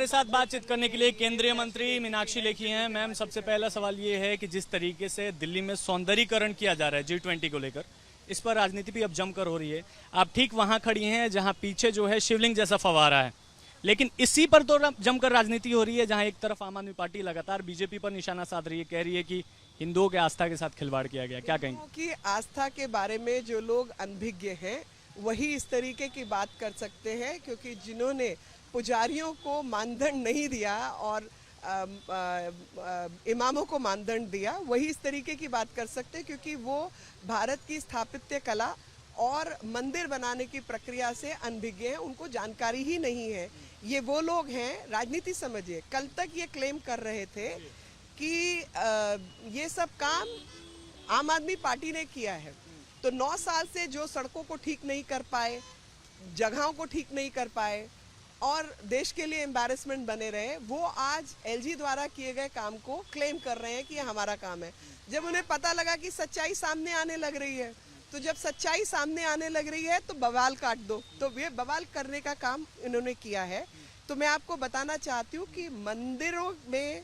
हमारे साथ बातचीत करने के लिए केंद्रीय मंत्री मीनाक्षी लेखी हैं। मैम, सबसे पहला सवाल ये है कि जिस तरीके से दिल्ली में सौंदर्यीकरण किया जा रहा है G20 को लेकर, इस पर राजनीति भी अब जमकर हो रही है। आप ठीक वहां खड़ी हैं जहां पीछे जो है शिवलिंग जैसा फव्वारा है, लेकिन इसी पर तो जमकर राजनीति हो रही है जहां एक तरफ आम आदमी पार्टी लगातार बीजेपी पर निशाना साध रही है, कह रही है कि हिंदुओं के आस्था के साथ खिलवाड़ किया गया। क्या कहेंगे? कि आस्था के बारे में जो लोग अनभिज्ञ हैं वही इस तरीके की बात कर सकते हैं, क्योंकि जिन्होंने पुजारियों को मानदंड नहीं दिया और इमामों को मानदंड दिया वही इस तरीके की बात कर सकते हैं, क्योंकि वो भारत की स्थापत्य कला और मंदिर बनाने की प्रक्रिया से अनभिज्ञ हैं, उनको जानकारी ही नहीं है। ये वो लोग हैं, राजनीति समझिए, कल तक ये क्लेम कर रहे थे कि ये सब काम आम आदमी पार्टी ने किया है। तो 9 साल से जो सड़कों को ठीक नहीं कर पाए, जगहों को ठीक नहीं कर पाए और देश के लिए एम्बैरेसमेंट बने रहे, वो आज एलजी द्वारा किए गए काम को क्लेम कर रहे हैं कि ये हमारा काम है। जब उन्हें पता लगा कि सच्चाई सामने आने लग रही है, तो जब सच्चाई सामने आने लग रही है तो बवाल काट दो, तो ये बवाल करने का काम इन्होंने किया है। तो मैं आपको बताना चाहती हूँ कि मंदिरों में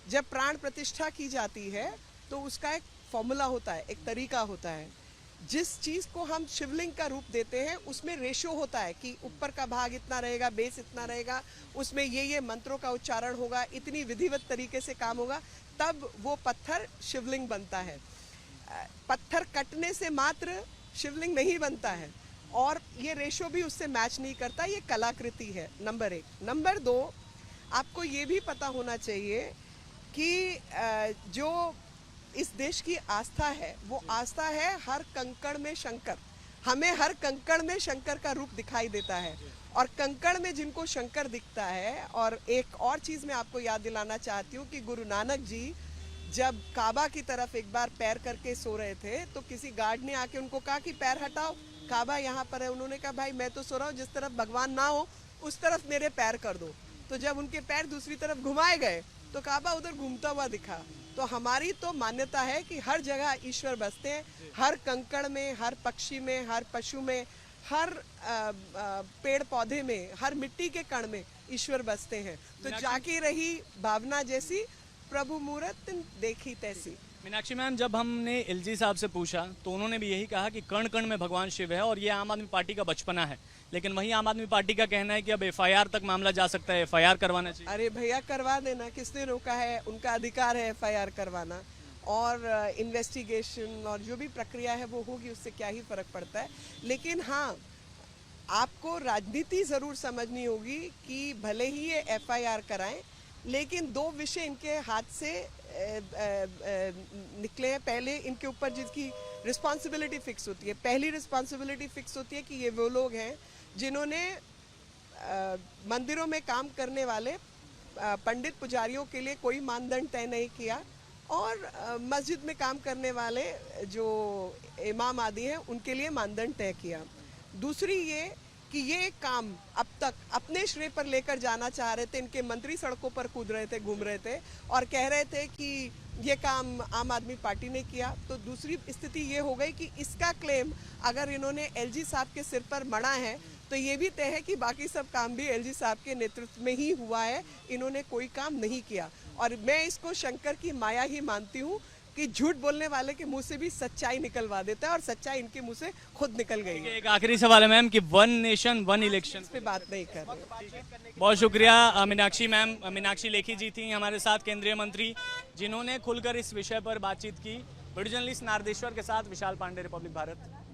जब प्राण प्रतिष्ठा की जाती है तो उसका एक फॉर्मूला होता है, एक तरीका होता है। जिस चीज़ को हम शिवलिंग का रूप देते हैं उसमें रेशो होता है कि ऊपर का भाग इतना रहेगा, बेस इतना रहेगा, उसमें ये मंत्रों का उच्चारण होगा, इतनी विधिवत तरीके से काम होगा, तब वो पत्थर शिवलिंग बनता है। पत्थर कटने से मात्र शिवलिंग नहीं बनता है और ये रेशो भी उससे मैच नहीं करता। ये कलाकृति है, नंबर 1। नंबर 2, आपको ये भी पता होना चाहिए कि जो इस देश की आस्था है वो आस्था है हर कंकड़ में शंकर। हमें हर कंकड़ में शंकर का रूप दिखाई देता है और कंकड़ में जिनको शंकर दिखता है। और एक और चीज़ मैं आपको याद दिलाना चाहती हूँ कि गुरु नानक जी जब काबा की तरफ एक बार पैर करके सो रहे थे तो किसी गार्ड ने आके उनको कहा कि पैर हटाओ, काबा यहाँ पर है। उन्होंने कहा भाई मैं तो सो रहा हूँ, जिस तरफ भगवान ना हो उस तरफ मेरे पैर कर दो। तो जब उनके पैर दूसरी तरफ घुमाए गए तो काबा उधर घूमता हुआ दिखा। तो हमारी तो मान्यता है कि हर जगह ईश्वर बसते हैं, हर कंकड़ में, हर पक्षी में, हर पशु में, हर पेड़ पौधे में, हर मिट्टी के कण में ईश्वर बसते हैं। तो जाकी रही भावना जैसी, प्रभु मूरत देखी तैसी। मीनाक्षी मैम, जब हमने एलजी साहब से पूछा तो उन्होंने भी यही कहा कि कण कण में भगवान शिव है और ये आम आदमी पार्टी का बचपना है, लेकिन वही आम आदमी पार्टी का कहना है कि अब एफआईआर तक मामला जा सकता है, एफआईआर करवाना चाहिए। अरे भैया करवा देना, किसने रोका है? उनका अधिकार है एफआईआर करवाना और इन्वेस्टिगेशन और जो भी प्रक्रिया है वो होगी, उससे क्या ही फर्क पड़ता है। लेकिन हाँ, आपको राजनीति जरूर समझनी होगी कि भले ही ये एफआईआर कराएं, लेकिन 2 विषय इनके हाथ से निकले हैं। पहले इनके ऊपर जिसकी रिस्पॉन्सिबिलिटी फिक्स होती है, पहली रिस्पॉन्सिबिलिटी फिक्स होती है कि ये वो लोग हैं जिन्होंने मंदिरों में काम करने वाले पंडित पुजारियों के लिए कोई मानदंड तय नहीं किया और मस्जिद में काम करने वाले जो इमाम आदि हैं उनके लिए मानदंड तय किया। दूसरी ये कि ये काम अब तक अपने श्रेय पर लेकर जाना चाह रहे थे। इनके मंत्री सड़कों पर कूद रहे थे, घूम रहे थे और कह रहे थे कि ये काम आम आदमी पार्टी ने किया। तो दूसरी स्थिति ये हो गई कि इसका क्लेम अगर इन्होंने एलजी साहब के सिर पर मढ़ा है तो ये भी तय है कि बाकी सब काम भी एलजी साहब के नेतृत्व में ही हुआ है, इन्होंने कोई काम नहीं किया। और मैं इसको शंकर की माया ही मानती हूँ कि झूठ बोलने वाले के मुंह से भी सच्चाई निकलवा देता है और सच्चाई इनके मुंह से खुद निकल गई है। एक आखिरी सवाल है मैम कि 1 नेशन 1 इलेक्शन पे बात नहीं कर रहे। बहुत शुक्रिया मीनाक्षी मैम। मीनाक्षी लेखी जी थी हमारे साथ, केंद्रीय मंत्री, जिन्होंने खुलकर इस विषय पर बातचीत की। वीडियो जर्नलिस्ट नारदेश्वर के साथ विशाल पांडे, रिपब्लिक भारत।